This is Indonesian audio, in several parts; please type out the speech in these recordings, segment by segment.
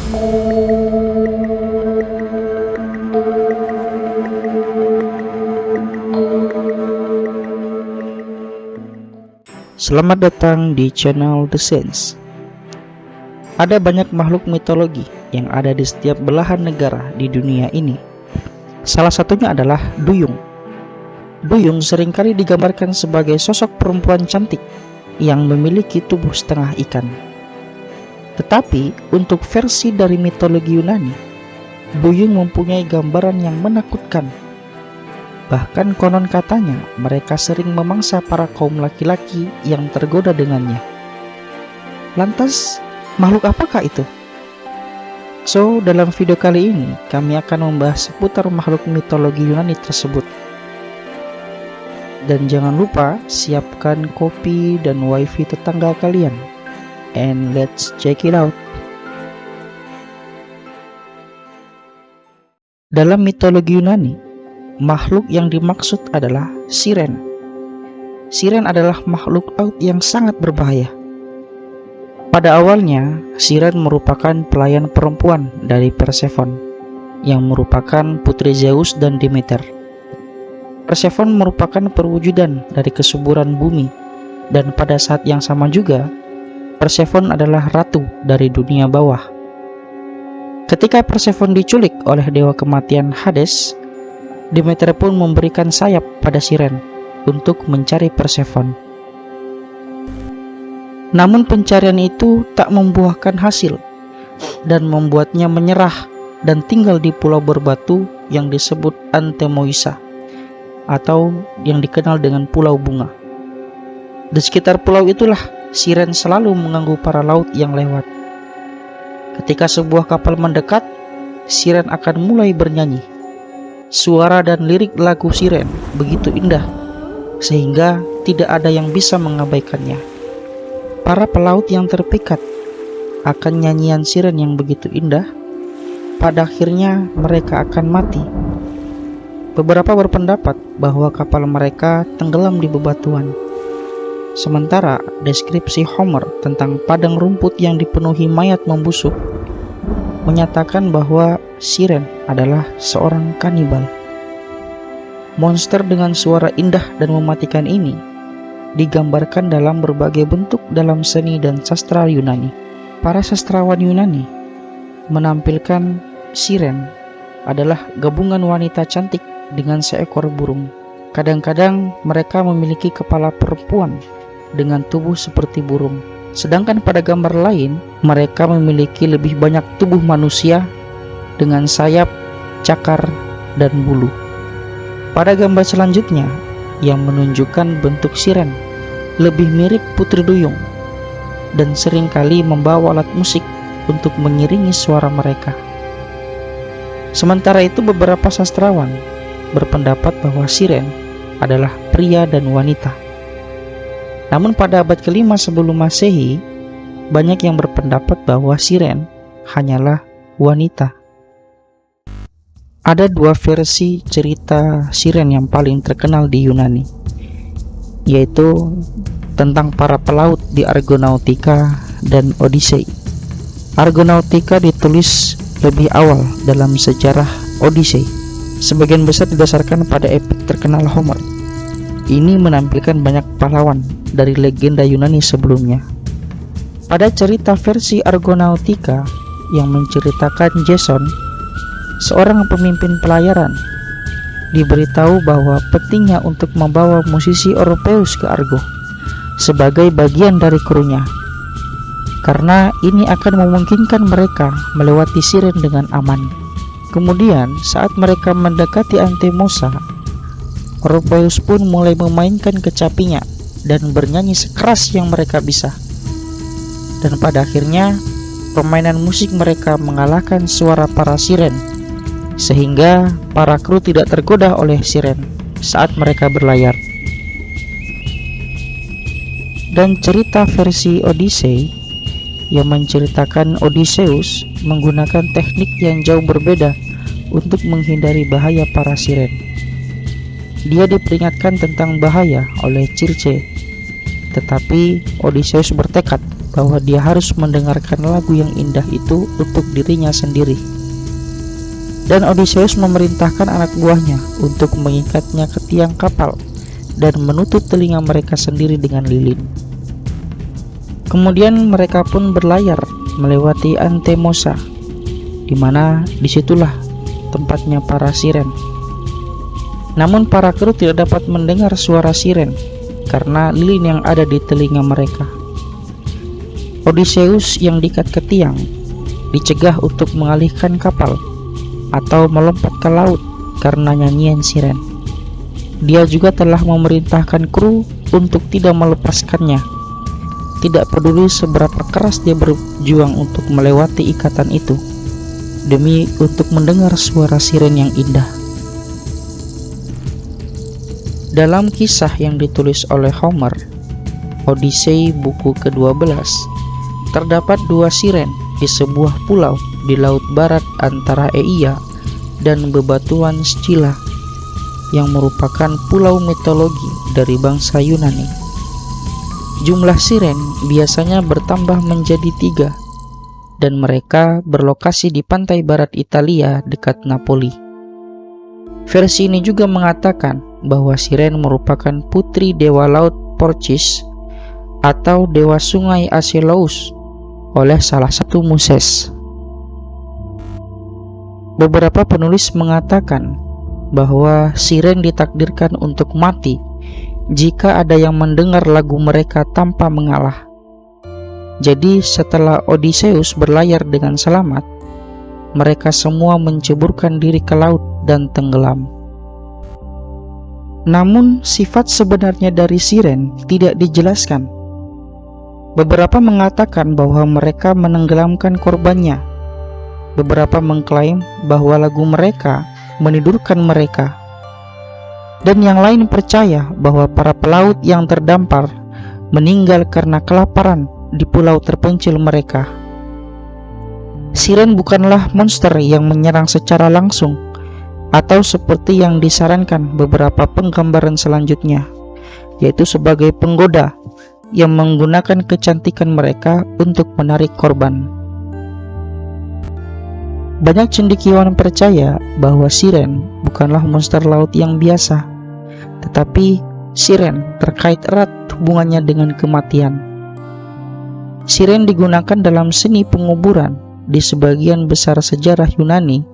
Selamat datang di channel The Sense. Ada banyak makhluk mitologi yang ada di setiap belahan negara di dunia ini. Salah satunya adalah duyung. Duyung seringkali digambarkan sebagai sosok perempuan cantik yang memiliki tubuh setengah ikan. Tetapi untuk versi dari mitologi Yunani, duyung mempunyai gambaran yang menakutkan. Bahkan konon katanya mereka sering memangsa para kaum laki-laki yang tergoda dengannya. Lantas, makhluk apakah itu? So, dalam video kali ini kami akan membahas seputar makhluk mitologi Yunani tersebut. Dan jangan lupa siapkan kopi dan wifi tetangga kalian. And let's check it out. Dalam mitologi Yunani, makhluk yang dimaksud adalah siren. Siren adalah makhluk laut yang sangat berbahaya. Pada awalnya, siren merupakan pelayan perempuan dari Persephone, yang merupakan putri Zeus dan Demeter. Persephone merupakan perwujudan dari kesuburan bumi, dan pada saat yang sama juga, Persephone adalah ratu dari dunia bawah. Ketika Persephone diculik oleh dewa kematian Hades, Demeter pun memberikan sayap pada siren untuk mencari Persephone. Namun pencarian itu tak membuahkan hasil dan membuatnya menyerah dan tinggal di pulau berbatu yang disebut Antemoisa atau yang dikenal dengan Pulau Bunga. Di sekitar pulau itulah siren selalu mengganggu para laut yang lewat. Ketika sebuah kapal mendekat, siren akan mulai bernyanyi. Suara dan lirik lagu siren begitu indah sehingga tidak ada yang bisa mengabaikannya. Para pelaut yang terpikat akan nyanyian siren yang begitu indah, pada akhirnya mereka akan mati. Beberapa berpendapat bahwa kapal mereka tenggelam di bebatuan. Sementara deskripsi Homer tentang padang rumput yang dipenuhi mayat membusuk menyatakan bahwa siren adalah seorang kanibal. Monster dengan suara indah dan mematikan ini digambarkan dalam berbagai bentuk dalam seni dan sastra Yunani. Para sastrawan Yunani menampilkan siren adalah gabungan wanita cantik dengan seekor burung. Kadang-kadang mereka memiliki kepala perempuan dengan tubuh seperti burung. Sedangkan pada gambar lain, mereka memiliki lebih banyak tubuh manusia dengan sayap, cakar, dan bulu. Pada gambar selanjutnya, yang menunjukkan bentuk siren, lebih mirip putri duyung, dan seringkali membawa alat musik untuk mengiringi suara mereka. Sementara itu, beberapa sastrawan berpendapat bahwa siren adalah pria dan wanita. Namun pada abad ke-5 sebelum Masehi, banyak yang berpendapat bahwa siren hanyalah wanita. Ada dua versi cerita siren yang paling terkenal di Yunani, yaitu tentang para pelaut di Argonautika dan Odyssey. Argonautika ditulis lebih awal dalam sejarah Odyssey. Sebagian besar didasarkan pada epik terkenal Homer. Ini menampilkan banyak pahlawan dari legenda Yunani sebelumnya. Pada cerita versi Argonautika yang menceritakan Jason, seorang pemimpin pelayaran, diberitahu bahwa pentingnya untuk membawa musisi Orpheus ke Argo sebagai bagian dari krunya, karena ini akan memungkinkan mereka melewati siren dengan aman. Kemudian saat mereka mendekati Antemosa, Orpheus pun mulai memainkan kecapinya dan bernyanyi sekeras yang mereka bisa. Dan pada akhirnya permainan musik mereka mengalahkan suara para siren, sehingga para kru tidak tergoda oleh siren saat mereka berlayar. Dan cerita versi Odyssey yang menceritakan Odysseus menggunakan teknik yang jauh berbeda untuk menghindari bahaya para siren. Dia diperingatkan tentang bahaya oleh Circe, tetapi Odysseus bertekad bahwa dia harus mendengarkan lagu yang indah itu untuk dirinya sendiri. Dan Odysseus memerintahkan anak buahnya untuk mengikatnya ke tiang kapal dan menutup telinga mereka sendiri dengan lilin. Kemudian mereka pun berlayar melewati Antemosa, di mana disitulah tempatnya para siren. Namun para kru tidak dapat mendengar suara siren karena lilin yang ada di telinga mereka. Odysseus yang diikat ke tiang dicegah untuk mengalihkan kapal atau melompat ke laut karena nyanyian siren. Dia juga telah memerintahkan kru untuk tidak melepaskannya, tidak peduli seberapa keras dia berjuang untuk melewati ikatan itu, demi untuk mendengar suara siren yang indah. Dalam kisah yang ditulis oleh Homer, Odyssey buku ke-12, terdapat 2 siren di sebuah pulau di laut barat antara Eia dan bebatuan Scylla, yang merupakan pulau mitologi dari bangsa Yunani. Jumlah siren biasanya bertambah menjadi 3, dan mereka berlokasi di pantai barat Italia dekat Napoli. Versi ini juga mengatakan bahwa siren merupakan putri dewa laut Phorcys atau dewa sungai Achelous oleh salah satu Muses. Beberapa penulis mengatakan bahwa siren ditakdirkan untuk mati jika ada yang mendengar lagu mereka tanpa mengalah. Jadi setelah Odysseus berlayar dengan selamat, mereka semua menceburkan diri ke laut dan tenggelam. Namun sifat sebenarnya dari siren tidak dijelaskan. Beberapa mengatakan bahwa mereka menenggelamkan korbannya. Beberapa mengklaim bahwa lagu mereka menidurkan mereka. Dan yang lain percaya bahwa para pelaut yang terdampar meninggal karena kelaparan di pulau terpencil mereka. Siren bukanlah monster yang menyerang secara langsung, atau seperti yang disarankan beberapa penggambaran selanjutnya, yaitu sebagai penggoda yang menggunakan kecantikan mereka untuk menarik korban. Banyak cendekiawan percaya bahwa siren bukanlah monster laut yang biasa, tetapi siren terkait erat hubungannya dengan kematian. Siren digunakan dalam seni penguburan di sebagian besar sejarah Yunani.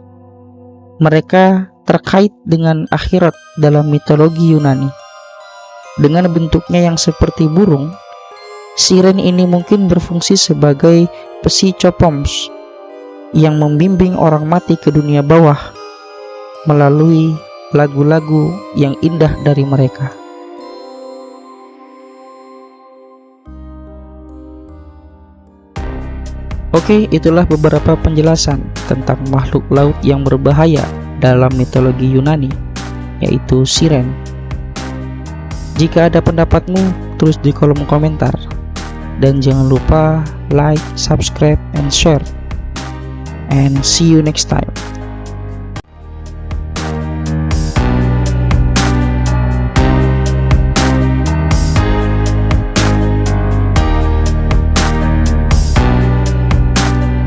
Mereka terkait dengan akhirat dalam mitologi Yunani. Dengan bentuknya yang seperti burung, siren ini mungkin berfungsi sebagai psicopoms yang membimbing orang mati ke dunia bawah melalui lagu-lagu yang indah dari mereka. Oke, itulah beberapa penjelasan tentang makhluk laut yang berbahaya dalam mitologi Yunani, yaitu siren. Jika ada pendapatmu, tulis di kolom komentar. Dan jangan lupa like, subscribe, and share. And see you next time.